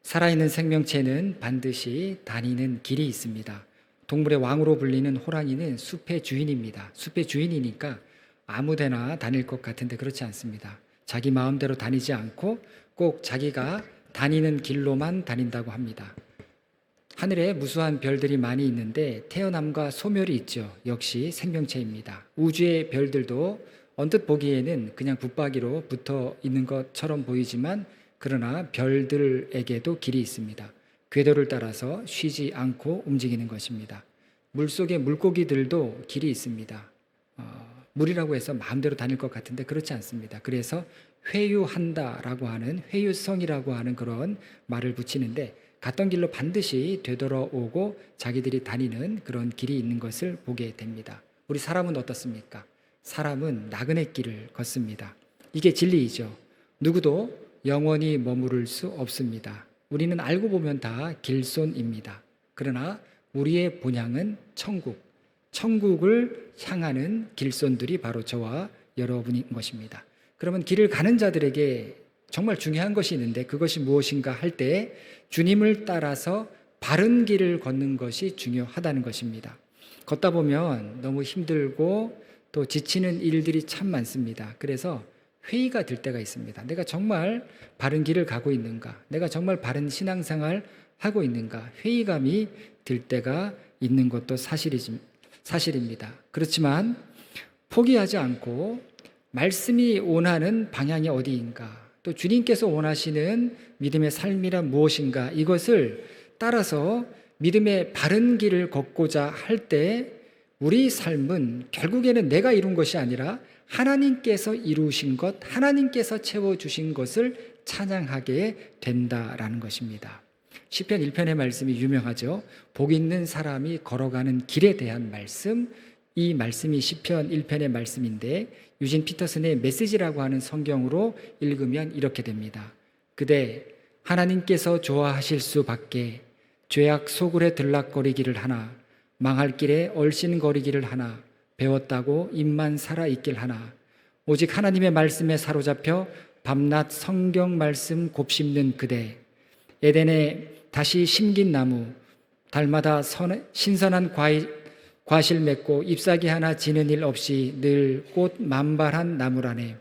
살아있는 생명체는 반드시 다니는 길이 있습니다. 동물의 왕으로 불리는 호랑이는 숲의 주인입니다. 숲의 주인이니까 아무데나 다닐 것 같은데 그렇지 않습니다. 자기 마음대로 다니지 않고 꼭 자기가 다니는 길로만 다닌다고 합니다. 하늘에 무수한 별들이 많이 있는데 태어남과 소멸이 있죠. 역시 생명체입니다. 우주의 별들도 언뜻 보기에는 그냥 붙박이로 붙어 있는 것처럼 보이지만 그러나 별들에게도 길이 있습니다. 궤도를 따라서 쉬지 않고 움직이는 것입니다. 물속의 물고기들도 길이 있습니다. 물이라고 해서 마음대로 다닐 것 같은데 그렇지 않습니다. 그래서 회유한다라고 하는, 회유성이라고 하는 그런 말을 붙이는데 갔던 길로 반드시 되돌아오고 자기들이 다니는 그런 길이 있는 것을 보게 됩니다. 우리 사람은 어떻습니까? 사람은 나그네 길을 걷습니다. 이게 진리이죠. 누구도 영원히 머무를 수 없습니다. 우리는 알고 보면 다 길손입니다. 그러나 우리의 본향은 천국, 천국을 향하는 길손들이 바로 저와 여러분인 것입니다. 그러면 길을 가는 자들에게 정말 중요한 것이 있는데 그것이 무엇인가 할 때 주님을 따라서 바른 길을 걷는 것이 중요하다는 것입니다. 걷다 보면 너무 힘들고 또 지치는 일들이 참 많습니다. 그래서 회의가 들 때가 있습니다. 내가 정말 바른 길을 가고 있는가? 내가 정말 바른 신앙생활 하고 있는가? 회의감이 들 때가 있는 것도 사실입니다. 그렇지만 포기하지 않고 말씀이 원하는 방향이 어디인가? 또 주님께서 원하시는 믿음의 삶이란 무엇인가? 이것을 따라서 믿음의 바른 길을 걷고자 할 때 우리 삶은 결국에는 내가 이룬 것이 아니라 하나님께서 이루신 것, 하나님께서 채워주신 것을 찬양하게 된다라는 것입니다. 시편 1편의 말씀이 유명하죠. 복 있는 사람이 걸어가는 길에 대한 말씀, 이 말씀이 시편 1편의 말씀인데 유진 피터슨의 메시지라고 하는 성경으로 읽으면 이렇게 됩니다. 그대 하나님께서 좋아하실 수밖에 죄악 소굴에 들락거리기를 하나 망할 길에 얼씬거리기를 하나 배웠다고 입만 살아있길 하나 오직 하나님의 말씀에 사로잡혀 밤낮 성경 말씀 곱씹는 그대 에덴에 다시 심긴 나무 달마다 신선한 과실 맺고 잎사귀 하나 지는 일 없이 늘 꽃 만발한 나무라네.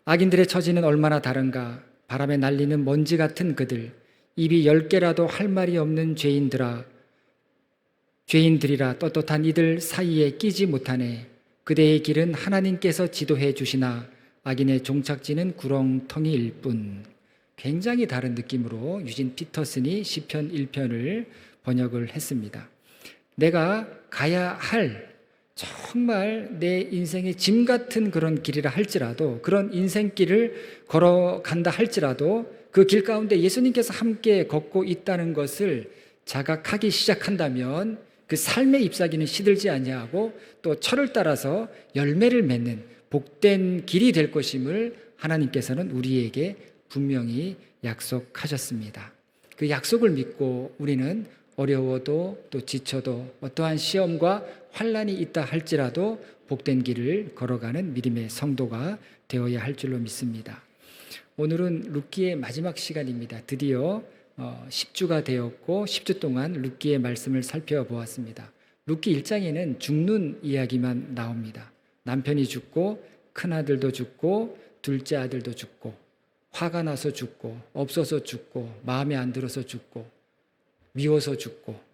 악인들의 처지는 얼마나 다른가. 바람에 날리는 먼지 같은 그들 입이 10개라도 할 말이 없는 죄인들이라 떳떳한 이들 사이에 끼지 못하네. 그대의 길은 하나님께서 지도해 주시나 악인의 종착지는 구렁텅이일 뿐. 굉장히 다른 느낌으로 유진 피터슨이 시편 1편을 번역을 했습니다. 내가 가야 할 정말 내 인생의 짐 같은 그런 길이라 할지라도 그런 인생길을 걸어간다 할지라도 그 길 가운데 예수님께서 함께 걷고 있다는 것을 자각하기 시작한다면 그 삶의 잎사귀는 시들지 아니하고 또 철을 따라서 열매를 맺는 복된 길이 될 것임을 하나님께서는 우리에게 분명히 약속하셨습니다. 그 약속을 믿고 우리는 어려워도 또 지쳐도 어떠한 시험과 환난이 있다 할지라도 복된 길을 걸어가는 믿음의 성도가 되어야 할 줄로 믿습니다. 오늘은 룻기의 마지막 시간입니다. 드디어 10주가 되었고 10주 동안 룻기의 말씀을 살펴보았습니다. 룻기 1장에는 죽는 이야기만 나옵니다. 남편이 죽고 큰아들도 죽고 둘째 아들도 죽고 화가 나서 죽고 없어서 죽고 마음에 안 들어서 죽고 미워서 죽고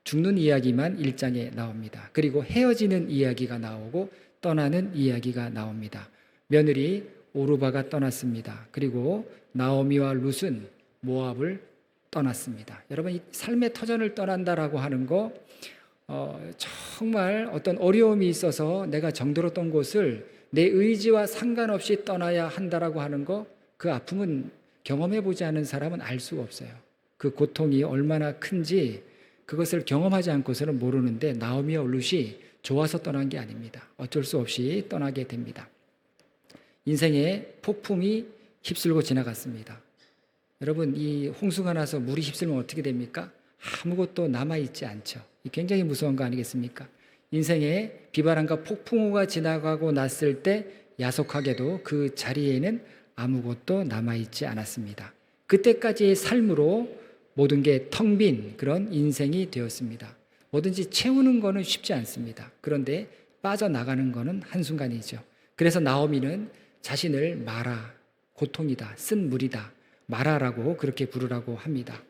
죽는 이야기만 1장에 나옵니다. 그리고 헤어지는 이야기가 나오고 떠나는 이야기가 나옵니다. 며느리 오르바가 떠났습니다. 그리고 나오미와 룻은 모압을 떠났습니다. 여러분, 이 삶의 터전을 떠난다라고 하는 거 정말 어떤 어려움이 있어서 내가 정들었던 곳을 내 의지와 상관없이 떠나야 한다라고 하는 거, 그 아픔은 경험해 보지 않은 사람은 알 수가 없어요. 그 고통이 얼마나 큰지 그것을 경험하지 않고서는 모르는데 나오미와 룻이 좋아서 떠난 게 아닙니다. 어쩔 수 없이 떠나게 됩니다. 인생의 폭풍이 휩쓸고 지나갔습니다. 여러분, 이 홍수가 나서 물이 휩쓸면 어떻게 됩니까? 아무것도 남아있지 않죠. 굉장히 무서운 거 아니겠습니까? 인생의 비바람과 폭풍우가 지나가고 났을 때 야속하게도 그 자리에는 아무것도 남아있지 않았습니다. 그때까지의 삶으로 모든 게 텅 빈 그런 인생이 되었습니다. 뭐든지 채우는 거는 쉽지 않습니다. 그런데 빠져나가는 거는 한순간이죠. 그래서 나오미는 자신을 마라, 고통이다, 쓴 물이다, 마라라고 그렇게 부르라고 합니다.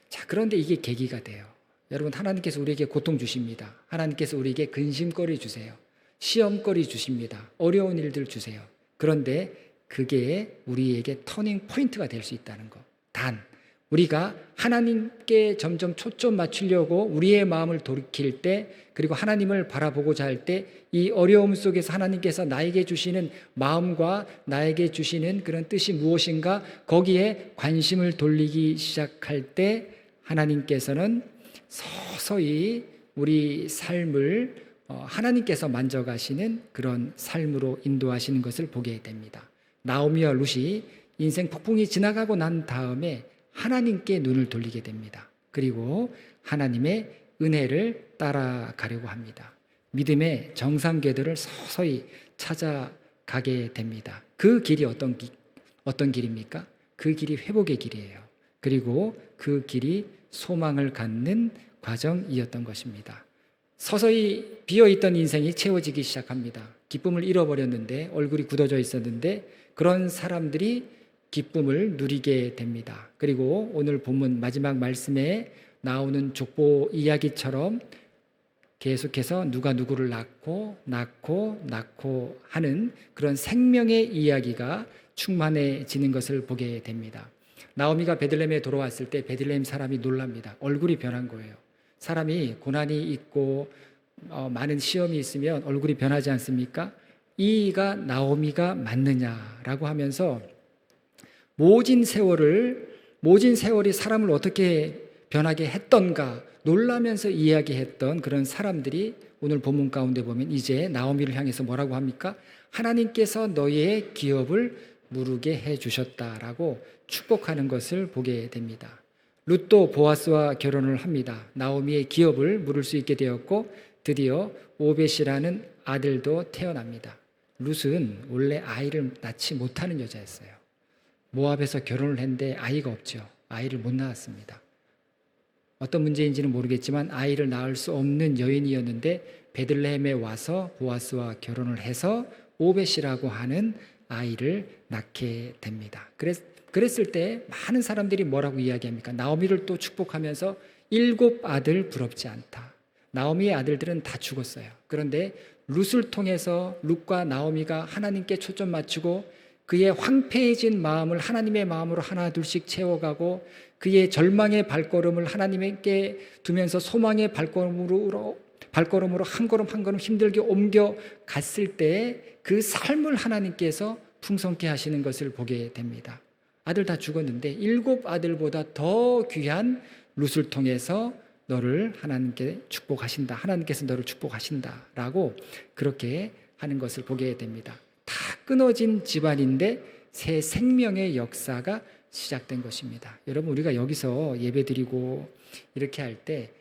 자, 그런데 이게 계기가 돼요. 여러분, 하나님께서 우리에게 고통 주십니다. 하나님께서 우리에게 근심거리 주세요. 시험거리 주십니다. 어려운 일들 주세요. 그런데 그게 우리에게 터닝 포인트가 될 수 있다는 것. 단, 우리가 하나님께 점점 초점 맞추려고 우리의 마음을 돌이킬 때, 그리고 하나님을 바라보고자 할 때, 이 어려움 속에서 하나님께서 나에게 주시는 마음과 나에게 주시는 그런 뜻이 무엇인가, 거기에 관심을 돌리기 시작할 때 하나님께서는 서서히 우리 삶을 하나님께서 만져가시는 그런 삶으로 인도하시는 것을 보게 됩니다. 나오미와 룻이 인생 폭풍이 지나가고 난 다음에 하나님께 눈을 돌리게 됩니다. 그리고 하나님의 은혜를 따라가려고 합니다. 믿음의 정상 궤도를 서서히 찾아가게 됩니다. 그 길이 어떤 길입니까? 그 길이 회복의 길이에요. 그리고 그 길이 소망을 갖는 과정이었던 것입니다. 서서히 비어있던 인생이 채워지기 시작합니다. 기쁨을 잃어버렸는데, 얼굴이 굳어져 있었는데, 그런 사람들이 기쁨을 누리게 됩니다. 그리고 오늘 본문 마지막 말씀에 나오는 족보 이야기처럼 계속해서 누가 누구를 낳고 하는 그런 생명의 이야기가 충만해지는 것을 보게 됩니다. 나오미가 베들레헴에 돌아왔을 때 베들레헴 사람이 놀랍니다. 얼굴이 변한 거예요. 사람이 고난이 있고 많은 시험이 있으면 얼굴이 변하지 않습니까? 이가 나오미가 맞느냐라고 하면서 모진 세월이 사람을 어떻게 변하게 했던가 놀라면서 이야기했던 그런 사람들이 오늘 본문 가운데 보면 이제 나오미를 향해서 뭐라고 합니까? 하나님께서 너희의 기업을 무르게 해주셨다라고 축복하는 것을 보게 됩니다. 룻도 보아스와 결혼을 합니다. 나오미의 기업을 물을 수 있게 되었고 드디어 오벳이라는 아들도 태어납니다. 룻은 원래 아이를 낳지 못하는 여자였어요. 모압에서 결혼을 했는데 아이가 없죠. 아이를 못 낳았습니다. 어떤 문제인지는 모르겠지만 아이를 낳을 수 없는 여인이었는데 베들레헴에 와서 보아스와 결혼을 해서 오벳이라고 하는 아이를 낳게 됩니다. 그랬을 때 많은 사람들이 뭐라고 이야기합니까? 나오미를 또 축복하면서 7 아들 부럽지 않다. 나오미의 아들들은 다 죽었어요. 그런데 룻을 통해서 룻과 나오미가 하나님께 초점 맞추고 그의 황폐해진 마음을 하나님의 마음으로 하나 둘씩 채워가고 그의 절망의 발걸음을 하나님께 두면서 소망의 발걸음으로 한 걸음 한 걸음 힘들게 옮겨 갔을 때 그 삶을 하나님께서 풍성케 하시는 것을 보게 됩니다. 아들 다 죽었는데 7 아들보다 더 귀한 룻을 통해서 너를 하나님께 축복하신다. 하나님께서 너를 축복하신다라고 그렇게 하는 것을 보게 됩니다. 다 끊어진 집안인데 새 생명의 역사가 시작된 것입니다. 여러분, 우리가 여기서 예배드리고 이렇게 할 때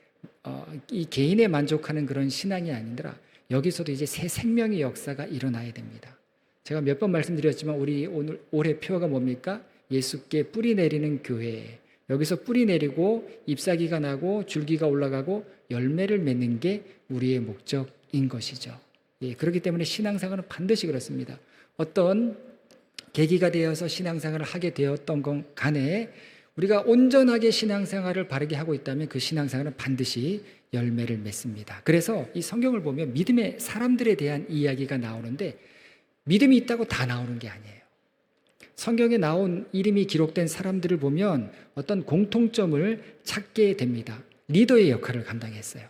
이 개인에 만족하는 그런 신앙이 아니라 여기서도 이제 새 생명의 역사가 일어나야 됩니다. 제가 몇 번 말씀드렸지만 우리 올해 표어가 뭡니까? 예수께 뿌리 내리는 교회. 여기서 뿌리 내리고 잎사귀가 나고 줄기가 올라가고 열매를 맺는 게 우리의 목적인 것이죠. 예, 그렇기 때문에 신앙생활은 반드시 그렇습니다. 어떤 계기가 되어서 신앙생활을 하게 되었던 건 간에 우리가 온전하게 신앙생활을 바르게 하고 있다면 그 신앙생활은 반드시 열매를 맺습니다. 그래서 이 성경을 보면 믿음의 사람들에 대한 이야기가 나오는데 믿음이 있다고 다 나오는 게 아니에요. 성경에 나온 이름이 기록된 사람들을 보면 어떤 공통점을 찾게 됩니다. 리더의 역할을 감당했어요.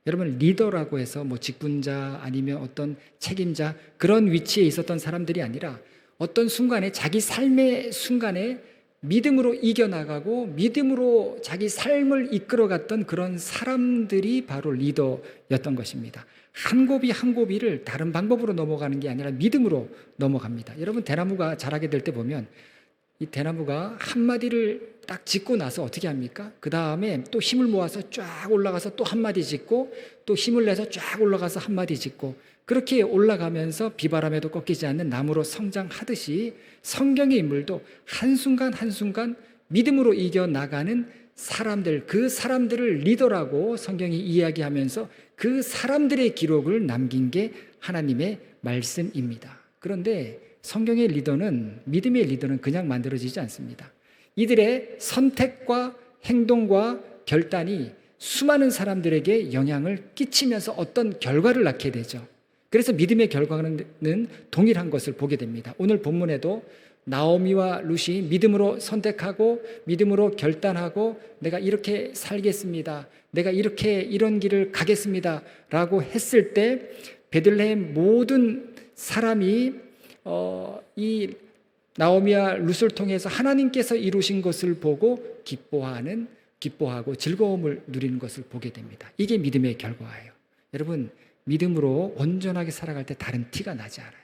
여러분, 리더라고 해서 뭐 직분자 아니면 어떤 책임자 그런 위치에 있었던 사람들이 아니라 어떤 순간에 자기 삶의 순간에 믿음으로 이겨나가고 믿음으로 자기 삶을 이끌어갔던 그런 사람들이 바로 리더였던 것입니다. 한 고비 한 고비를 다른 방법으로 넘어가는 게 아니라 믿음으로 넘어갑니다. 여러분, 대나무가 자라게 될 때 보면 이 대나무가 한 마디를 딱 짓고 나서 어떻게 합니까? 그 다음에 또 힘을 모아서 쫙 올라가서 또 한 마디 짓고 또 힘을 내서 쫙 올라가서 한 마디 짓고 그렇게 올라가면서 비바람에도 꺾이지 않는 나무로 성장하듯이 성경의 인물도 한순간 한순간 믿음으로 이겨나가는 사람들, 그 사람들을 리더라고 성경이 이야기하면서 그 사람들의 기록을 남긴 게 하나님의 말씀입니다. 그런데 성경의 리더는, 믿음의 리더는 그냥 만들어지지 않습니다. 이들의 선택과 행동과 결단이 수많은 사람들에게 영향을 끼치면서 어떤 결과를 낳게 되죠. 그래서 믿음의 결과는 동일한 것을 보게 됩니다. 오늘 본문에도 나오미와 룻이 믿음으로 선택하고 믿음으로 결단하고 내가 이렇게 살겠습니다. 내가 이런 길을 가겠습니다. 라고 했을 때 베들레헴 모든 사람이 이 나오미와 룻을 통해서 하나님께서 이루신 것을 보고 기뻐하고 즐거움을 누리는 것을 보게 됩니다. 이게 믿음의 결과예요. 여러분, 믿음으로 온전하게 살아갈 때 다른 티가 나지 않아요.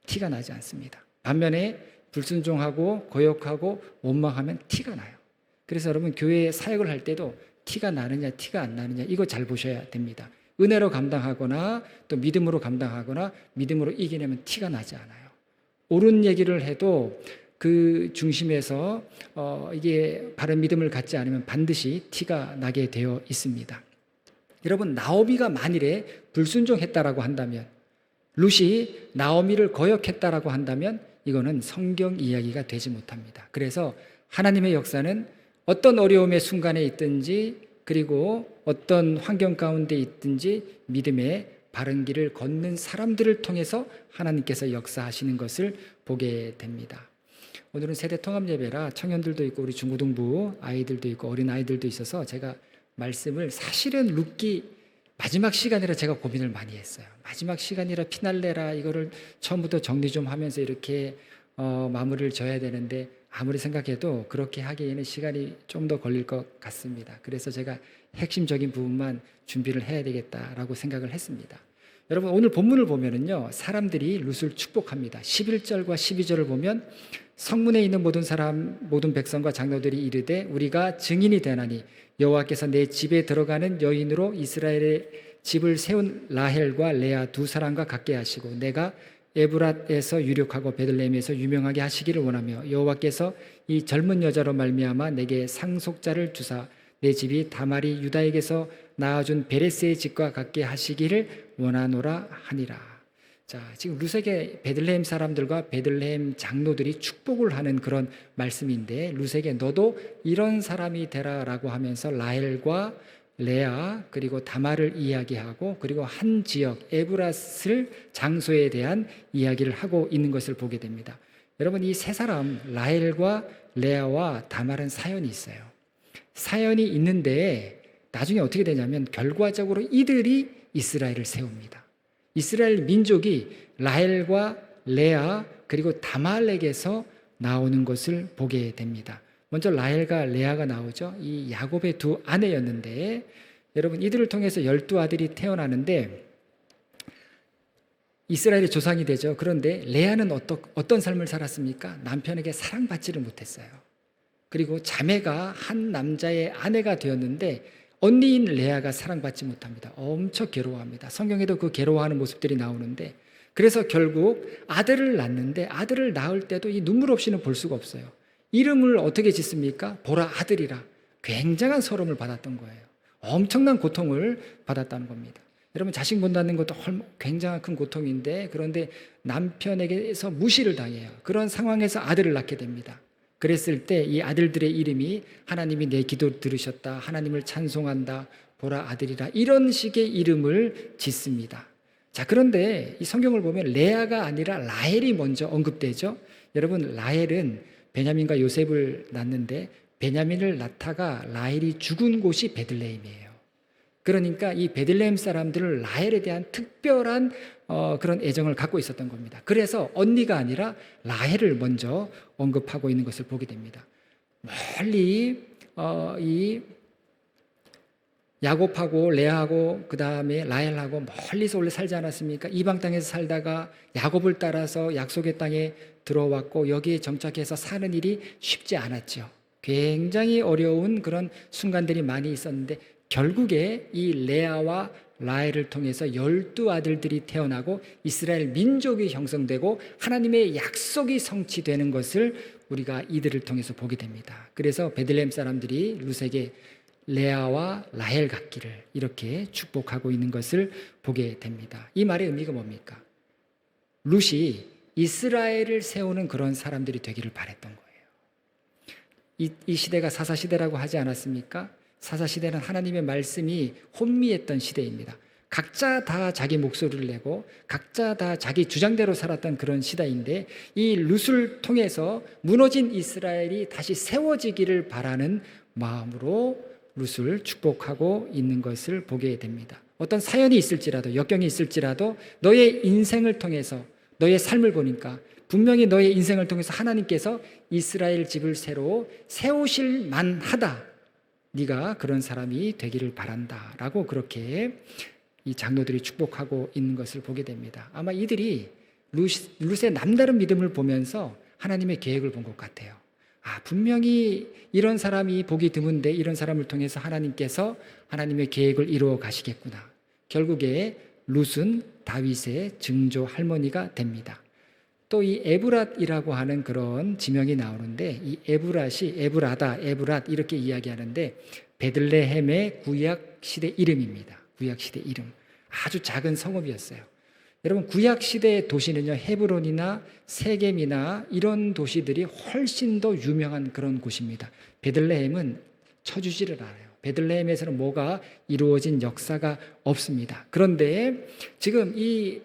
티가 나지 않습니다. 반면에 불순종하고 거역하고 원망하면 티가 나요. 그래서 여러분 교회 사역을 할 때도 티가 나느냐 티가 안 나느냐 이거 잘 보셔야 됩니다. 은혜로 감당하거나 또 믿음으로 감당하거나 믿음으로 이겨내면 티가 나지 않아요. 옳은 얘기를 해도 그 중심에서 이게 바른 믿음을 갖지 않으면 반드시 티가 나게 되어 있습니다. 여러분, 나오미가 만일에 불순종했다라고 한다면, 룻이 나오미를 거역했다라고 한다면 이거는 성경 이야기가 되지 못합니다. 그래서 하나님의 역사는 어떤 어려움의 순간에 있든지 그리고 어떤 환경 가운데 있든지 믿음의 바른 길을 걷는 사람들을 통해서 하나님께서 역사하시는 것을 보게 됩니다. 오늘은 세대 통합 예배라 청년들도 있고 우리 중고등부 아이들도 있고 어린 아이들도 있어서 제가 말씀을 사실은 룻기 마지막 시간이라 제가 고민을 많이 했어요. 마지막 시간이라 피날레라 이거를 처음부터 정리 좀 하면서 이렇게 마무리를 져야 되는데 아무리 생각해도 그렇게 하기에는 시간이 좀 더 걸릴 것 같습니다. 그래서 제가 핵심적인 부분만 준비를 해야 되겠다라고 생각을 했습니다. 여러분, 오늘 본문을 보면은요, 사람들이 룻을 축복합니다. 11절과 12절을 보면 성문에 있는 모든 백성과 장로들이 이르되 우리가 증인이 되나니 여호와께서 내 집에 들어가는 여인으로 이스라엘의 집을 세운 라헬과 레아 두 사람과 같게 하시고 내가 에브랏에서 유력하고 베들레헴에서 유명하게 하시기를 원하며 여호와께서 이 젊은 여자로 말미암아 내게 상속자를 주사 내 집이 다말이 유다에게서 낳아준 베레스의 집과 같게 하시기를 원하노라 하니라. 자, 지금 룻에게 베들레헴 사람들과 베들레헴 장로들이 축복을 하는 그런 말씀인데 룻에게 너도 이런 사람이 되라라고 하면서 라헬과 레아 그리고 다말을 이야기하고 그리고 한 지역 에브랏을 장소에 대한 이야기를 하고 있는 것을 보게 됩니다. 여러분, 이 세 사람 라헬과 레아와 다말은 사연이 있어요. 사연이 있는데 나중에 어떻게 되냐면 결과적으로 이들이 이스라엘을 세웁니다. 이스라엘 민족이 라헬과 레아 그리고 다말에게서 나오는 것을 보게 됩니다. 먼저 라헬과 레아가 나오죠. 이 야곱의 두 아내였는데 여러분 이들을 통해서 12아들이 태어나는데 이스라엘의 조상이 되죠. 그런데 레아는 어떤 삶을 살았습니까? 남편에게 사랑받지를 못했어요. 그리고 자매가 한 남자의 아내가 되었는데 언니인 레아가 사랑받지 못합니다. 엄청 괴로워합니다. 성경에도 그 괴로워하는 모습들이 나오는데 그래서 결국 아들을 낳는데 아들을 낳을 때도 이 눈물 없이는 볼 수가 없어요. 이름을 어떻게 짓습니까? 보라 아들이라. 굉장한 서름을 받았던 거예요. 엄청난 고통을 받았다는 겁니다. 여러분, 자식 못 낳는 것도 굉장한 큰 고통인데 그런데 남편에게서 무시를 당해요. 그런 상황에서 아들을 낳게 됩니다. 그랬을 때 이 아들들의 이름이 하나님이 내 기도 들으셨다, 하나님을 찬송한다, 보라 아들이라 이런 식의 이름을 짓습니다. 자, 그런데 이 성경을 보면 레아가 아니라 라헬이 먼저 언급되죠. 여러분, 라헬은 베냐민과 요셉을 낳는데 베냐민을 낳다가 라헬이 죽은 곳이 베들레헴이에요. 그러니까 이 베들레헴 사람들은 라헬에 대한 특별한 그런 애정을 갖고 있었던 겁니다. 그래서 언니가 아니라 라헬을 먼저 언급하고 있는 것을 보게 됩니다. 멀리 이 야곱하고 레아하고 그 다음에 라헬하고 멀리서 원래 살지 않았습니까? 이방 땅에서 살다가 야곱을 따라서 약속의 땅에 들어왔고 여기에 정착해서 사는 일이 쉽지 않았죠. 굉장히 어려운 그런 순간들이 많이 있었는데 결국에 이 레아와 라헬을 통해서 12아들들이 태어나고 이스라엘 민족이 형성되고 하나님의 약속이 성취되는 것을 우리가 이들을 통해서 보게 됩니다. 그래서 베들레헴 사람들이 룻에게 레아와 라헬 같기를 이렇게 축복하고 있는 것을 보게 됩니다. 이 말의 의미가 뭡니까? 룻이 이스라엘을 세우는 그런 사람들이 되기를 바랬던 거예요. 이 시대가 사사시대라고 하지 않았습니까? 사사시대는 하나님의 말씀이 혼미했던 시대입니다. 각자 다 자기 목소리를 내고 각자 다 자기 주장대로 살았던 그런 시대인데 이 룻을 통해서 무너진 이스라엘이 다시 세워지기를 바라는 마음으로 룻을 축복하고 있는 것을 보게 됩니다. 어떤 사연이 있을지라도 역경이 있을지라도 너의 인생을 통해서 너의 삶을 보니까 분명히 너의 인생을 통해서 하나님께서 이스라엘 집을 새로 세우실 만하다. 네가 그런 사람이 되기를 바란다 라고 그렇게 이 장로들이 축복하고 있는 것을 보게 됩니다. 아마 이들이 룻의 남다른 믿음을 보면서 하나님의 계획을 본 것 같아요. 분명히 이런 사람이 보기 드문데 이런 사람을 통해서 하나님께서 하나님의 계획을 이루어 가시겠구나. 결국에 룻은 다윗의 증조 할머니가 됩니다. 또 이 에브랏이라고 하는 그런 지명이 나오는데 이 에브랏이 에브랏 이렇게 이야기하는데 베들레헴의 구약 시대 이름입니다. 구약 시대 이름. 아주 작은 성읍이었어요. 여러분 구약 시대의 도시는요 헤브론이나 세겜이나 이런 도시들이 훨씬 더 유명한 그런 곳입니다. 베들레헴은 쳐주지를 않아요. 베들레헴에서는 뭐가 이루어진 역사가 없습니다. 그런데 지금 이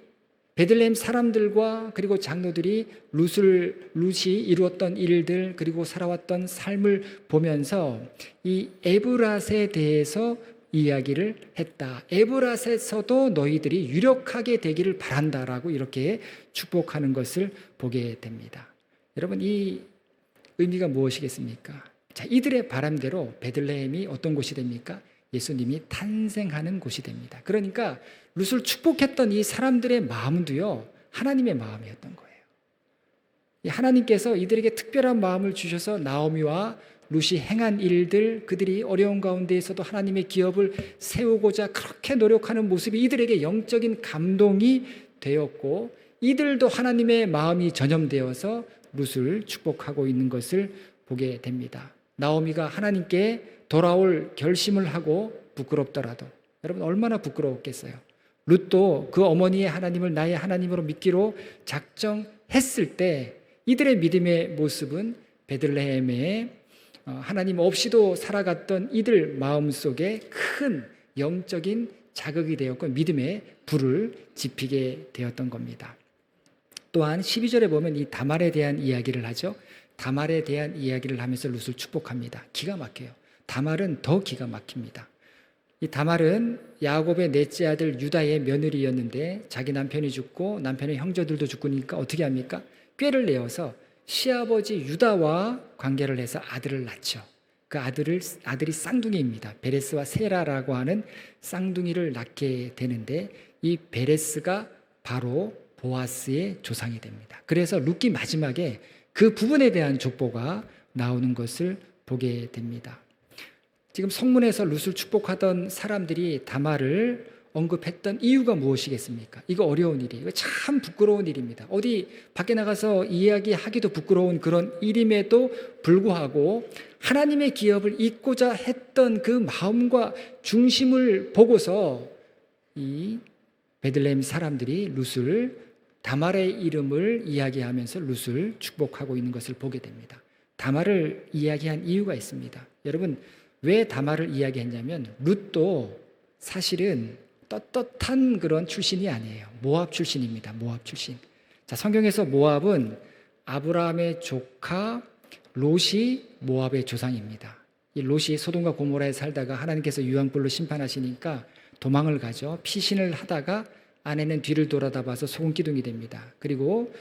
베들레헴 사람들과 그리고 장로들이 룻이 이루었던 일들 그리고 살아왔던 삶을 보면서 이 에브랏에 대해서 이야기를 했다. 에브랏에서도 너희들이 유력하게 되기를 바란다라고 이렇게 축복하는 것을 보게 됩니다. 여러분 이 의미가 무엇이겠습니까? 자, 이들의 바람대로 베들레헴이 어떤 곳이 됩니까? 예수님이 탄생하는 곳이 됩니다. 그러니까 룻을 축복했던 이 사람들의 마음도요 하나님의 마음이었던 거예요. 하나님께서 이들에게 특별한 마음을 주셔서 나오미와 룻이 행한 일들, 그들이 어려운 가운데에서도 하나님의 기업을 세우고자 그렇게 노력하는 모습이 이들에게 영적인 감동이 되었고 이들도 하나님의 마음이 전염되어서 룻을 축복하고 있는 것을 보게 됩니다. 나오미가 하나님께 돌아올 결심을 하고 부끄럽더라도 여러분 얼마나 부끄러웠겠어요. 룻도 그 어머니의 하나님을 나의 하나님으로 믿기로 작정했을 때 이들의 믿음의 모습은 베들레헴의 하나님 없이도 살아갔던 이들 마음속에 큰 영적인 자극이 되었고 믿음의 불을 지피게 되었던 겁니다. 또한 12절에 보면 이 다말에 대한 이야기를 하죠. 다말에 대한 이야기를 하면서 룻을 축복합니다. 기가 막혀요. 다말은 더 기가 막힙니다. 이 다말은 야곱의 넷째 아들 유다의 며느리였는데 자기 남편이 죽고 남편의 형제들도 죽으니까 어떻게 합니까? 꾀를 내어서 시아버지 유다와 관계를 해서 아들을 낳죠. 그 아들이 쌍둥이입니다. 베레스와 세라라고 하는 쌍둥이를 낳게 되는데 이 베레스가 바로 보아스의 조상이 됩니다. 그래서 룻기 마지막에 그 부분에 대한 족보가 나오는 것을 보게 됩니다. 지금 성문에서 룻을 축복하던 사람들이 다말을 언급했던 이유가 무엇이겠습니까? 이거 어려운 일이에요. 이거 참 부끄러운 일입니다. 어디 밖에 나가서 이야기하기도 부끄러운 그런 일임에도 불구하고 하나님의 기업을 잇고자 했던 그 마음과 중심을 보고서 이 베들레헴 사람들이 룻을 다말의 이름을 이야기하면서 룻을 축복하고 있는 것을 보게 됩니다. 다말을 이야기한 이유가 있습니다. 여러분 왜 다말을 이야기했냐면 룻도 사실은 떳떳한 그런 출신이 아니에요. 모압 출신입니다. 모압 출신. 자, 성경에서 모압은 아브라함의 조카 롯이 모압의 조상입니다. 이 롯이 소돔과 고모라에 살다가 하나님께서 유황불로 심판하시니까 도망을 가죠. 피신을 하다가 아내는 뒤를 돌아다봐서 소금기둥이 됩니다. 그리고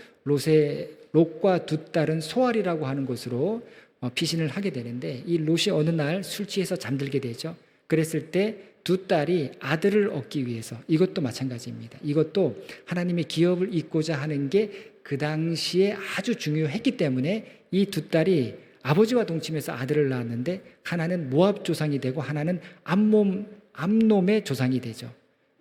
롯과 두 딸은 소알이라고 하는 곳으로 피신을 하게 되는데 이 롯이 어느 날 술 취해서 잠들게 되죠. 그랬을 때 두 딸이 아들을 얻기 위해서 이것도 마찬가지입니다. 이것도 하나님의 기업을 잇고자 하는 게 그 당시에 아주 중요했기 때문에 이 두 딸이 아버지와 동침해서 아들을 낳았는데 하나는 모압 조상이 되고 하나는 암놈의 조상이 되죠.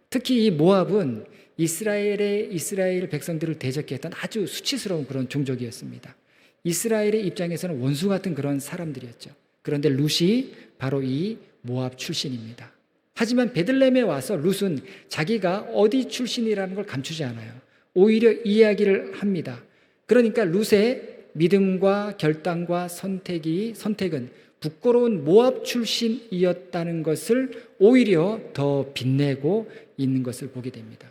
특히 이 모압은 이스라엘 백성들을 대적해 했던 아주 수치스러운 그런 종족이었습니다. 이스라엘의 입장에서는 원수 같은 그런 사람들이었죠. 그런데 룻이 바로 이 모압 출신입니다. 하지만 베들레헴에 와서 룻은 자기가 어디 출신이라는 걸 감추지 않아요. 오히려 이야기를 합니다. 그러니까 룻의 믿음과 결단과 선택은 부끄러운 모압 출신이었다는 것을 오히려 더 빛내고 있는 것을 보게 됩니다.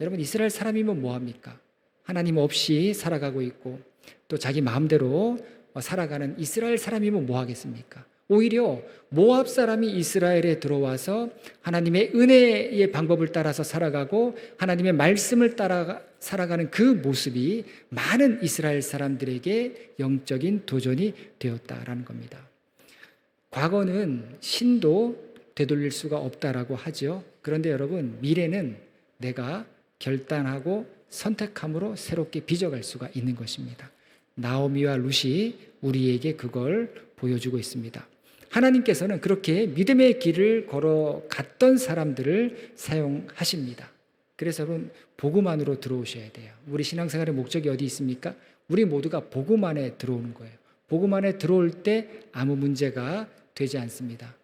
여러분, 이스라엘 사람이면 뭐합니까? 하나님 없이 살아가고 있고 또 자기 마음대로 살아가는 이스라엘 사람이면 뭐하겠습니까? 오히려 모압 사람이 이스라엘에 들어와서 하나님의 은혜의 방법을 따라서 살아가고 하나님의 말씀을 따라 살아가는 그 모습이 많은 이스라엘 사람들에게 영적인 도전이 되었다라는 겁니다. 과거는 신도 되돌릴 수가 없다라고 하죠. 그런데 여러분, 미래는 내가 결단하고 선택함으로 새롭게 빚어갈 수가 있는 것입니다. 나오미와 룻이 우리에게 그걸 보여주고 있습니다. 하나님께서는 그렇게 믿음의 길을 걸어갔던 사람들을 사용하십니다. 그래서 여러분, 복음 안으로 들어오셔야 돼요. 우리 신앙생활의 목적이 어디 있습니까? 우리 모두가 복음 안에 들어오는 거예요. 복음 안에 들어올 때 아무 문제가 되지 않습니다.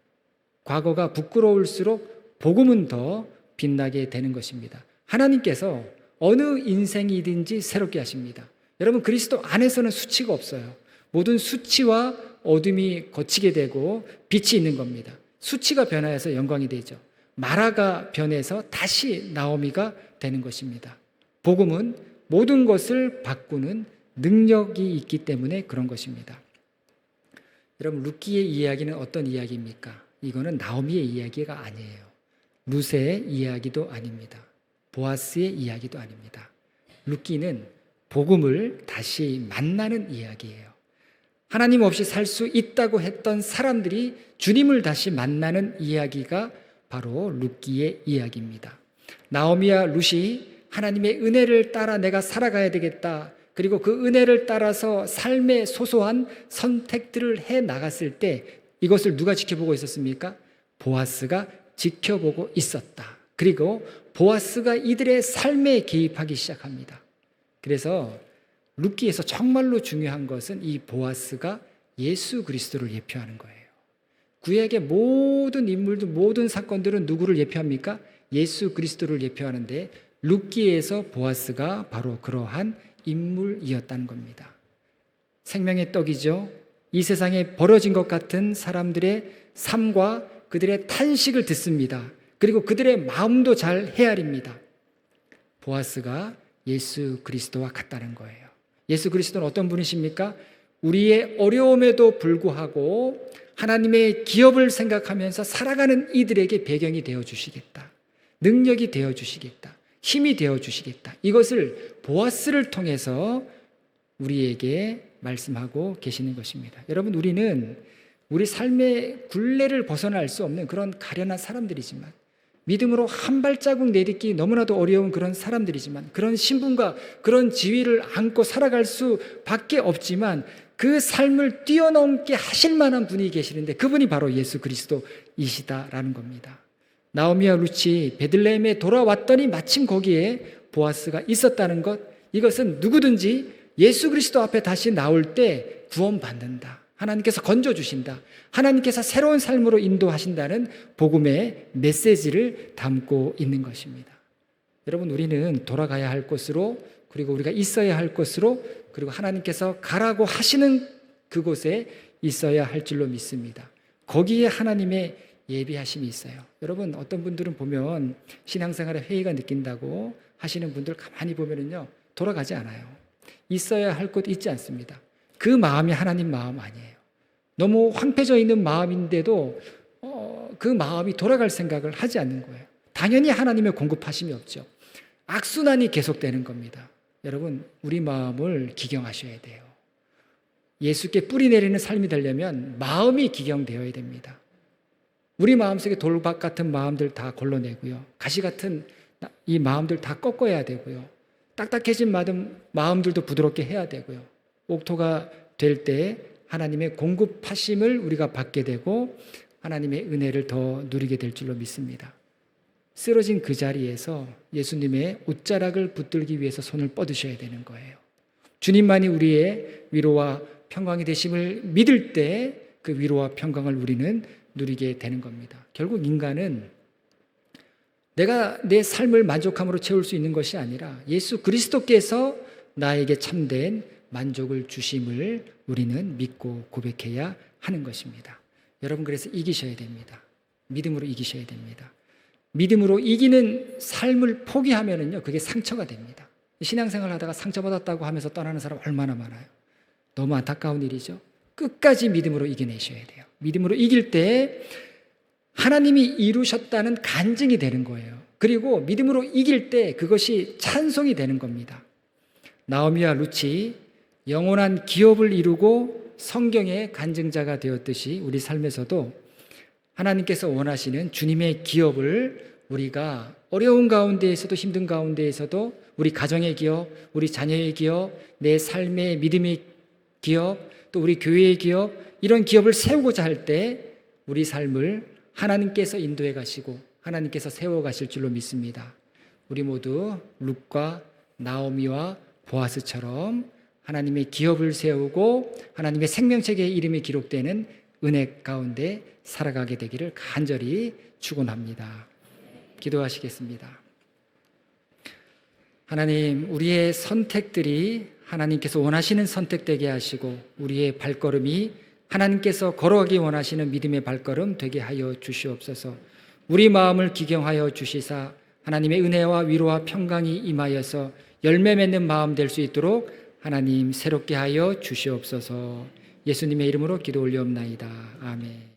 과거가 부끄러울수록 복음은 더 빛나게 되는 것입니다. 하나님께서 어느 인생이든지 새롭게 하십니다. 여러분, 그리스도 안에서는 수치가 없어요. 모든 수치와 어둠이 거치게 되고 빛이 있는 겁니다. 수치가 변화해서 영광이 되죠. 마라가 변해서 다시 나오미가 되는 것입니다. 복음은 모든 것을 바꾸는 능력이 있기 때문에 그런 것입니다. 여러분, 룻기의 이야기는 어떤 이야기입니까? 이거는 나오미의 이야기가 아니에요. 룻의 이야기도 아닙니다. 보아스의 이야기도 아닙니다. 룻기는 복음을 다시 만나는 이야기예요. 하나님 없이 살 수 있다고 했던 사람들이 주님을 다시 만나는 이야기가 바로 룻기의 이야기입니다. 나오미와 룻이 하나님의 은혜를 따라 내가 살아가야 되겠다. 그리고 그 은혜를 따라서 삶의 소소한 선택들을 해 나갔을 때 이것을 누가 지켜보고 있었습니까? 보아스가 지켜보고 있었다. 그리고 보아스가 이들의 삶에 개입하기 시작합니다. 그래서 룻기에서 정말로 중요한 것은 이 보아스가 예수 그리스도를 예표하는 거예요. 구약의 모든 인물들, 모든 사건들은 누구를 예표합니까? 예수 그리스도를 예표하는데 룻기에서 보아스가 바로 그러한 인물이었다는 겁니다. 생명의 떡이죠. 이 세상에 벌어진 것 같은 사람들의 삶과 그들의 탄식을 듣습니다. 그리고 그들의 마음도 잘 헤아립니다. 보아스가 예수 그리스도와 같다는 거예요. 예수 그리스도는 어떤 분이십니까? 우리의 어려움에도 불구하고 하나님의 기업을 생각하면서 살아가는 이들에게 배경이 되어주시겠다. 능력이 되어주시겠다. 힘이 되어주시겠다. 이것을 보아스를 통해서 우리에게 말씀하고 계시는 것입니다. 여러분, 우리는 우리 삶의 굴레를 벗어날 수 없는 그런 가련한 사람들이지만, 믿음으로 한 발자국 내딛기 너무나도 어려운 그런 사람들이지만, 그런 신분과 그런 지위를 안고 살아갈 수밖에 없지만 그 삶을 뛰어넘게 하실 만한 분이 계시는데 그분이 바로 예수 그리스도이시다라는 겁니다. 나오미와 룻이 베들레헴에 돌아왔더니 마침 거기에 보아스가 있었다는 것, 이것은 누구든지 예수 그리스도 앞에 다시 나올 때 구원받는다. 하나님께서 건져주신다. 하나님께서 새로운 삶으로 인도하신다는 복음의 메시지를 담고 있는 것입니다. 여러분, 우리는 돌아가야 할 곳으로, 그리고 우리가 있어야 할 곳으로, 그리고 하나님께서 가라고 하시는 그곳에 있어야 할 줄로 믿습니다. 거기에 하나님의 예비하심이 있어요. 여러분, 어떤 분들은 보면 신앙생활에 회의가 느낀다고 하시는 분들 가만히 보면은요, 돌아가지 않아요. 있어야 할 곳 있지 않습니다. 그 마음이 하나님 마음 아니에요. 너무 황폐져 있는 마음인데도 그 마음이 돌아갈 생각을 하지 않는 거예요. 당연히 하나님의 공급하심이 없죠. 악순환이 계속되는 겁니다. 여러분, 우리 마음을 기경하셔야 돼요. 예수께 뿌리 내리는 삶이 되려면 마음이 기경되어야 됩니다. 우리 마음속에 돌박 같은 마음들 다 걸러내고요. 가시 같은 이 마음들 다 꺾어야 되고요. 딱딱해진 마음들도 부드럽게 해야 되고요. 옥토가 될 때 하나님의 공급하심을 우리가 받게 되고 하나님의 은혜를 더 누리게 될 줄로 믿습니다. 쓰러진 그 자리에서 예수님의 옷자락을 붙들기 위해서 손을 뻗으셔야 되는 거예요. 주님만이 우리의 위로와 평강이 되심을 믿을 때 그 위로와 평강을 우리는 누리게 되는 겁니다. 결국 인간은 내가 내 삶을 만족함으로 채울 수 있는 것이 아니라 예수 그리스도께서 나에게 참된 만족을 주심을 우리는 믿고 고백해야 하는 것입니다. 여러분, 그래서 이기셔야 됩니다. 믿음으로 이기셔야 됩니다. 믿음으로 이기는 삶을 포기하면은요, 그게 상처가 됩니다. 신앙생활 하다가 상처받았다고 하면서 떠나는 사람 얼마나 많아요. 너무 안타까운 일이죠. 끝까지 믿음으로 이겨내셔야 돼요. 믿음으로 이길 때 하나님이 이루셨다는 간증이 되는 거예요. 그리고 믿음으로 이길 때 그것이 찬송이 되는 겁니다. 나오미와 룻이 영원한 기업을 이루고 성경의 간증자가 되었듯이 우리 삶에서도 하나님께서 원하시는 주님의 기업을 우리가 어려운 가운데에서도 힘든 가운데에서도 우리 가정의 기업, 우리 자녀의 기업, 내 삶의 믿음의 기업, 또 우리 교회의 기업, 이런 기업을 세우고자 할 때 우리 삶을 하나님께서 인도해 가시고 하나님께서 세워 가실 줄로 믿습니다. 우리 모두 룻과 나오미와 보아스처럼 하나님의 기업을 세우고 하나님의 생명책에 이름이 기록되는 은혜 가운데 살아가게 되기를 간절히 축원합니다. 기도하시겠습니다. 하나님, 우리의 선택들이 하나님께서 원하시는 선택되게 하시고 우리의 발걸음이 하나님께서 걸어가기 원하시는 믿음의 발걸음 되게 하여 주시옵소서. 우리 마음을 기경하여 주시사 하나님의 은혜와 위로와 평강이 임하여서 열매 맺는 마음 될 수 있도록 하나님 새롭게 하여 주시옵소서. 예수님의 이름으로 기도 올리옵나이다. 아멘.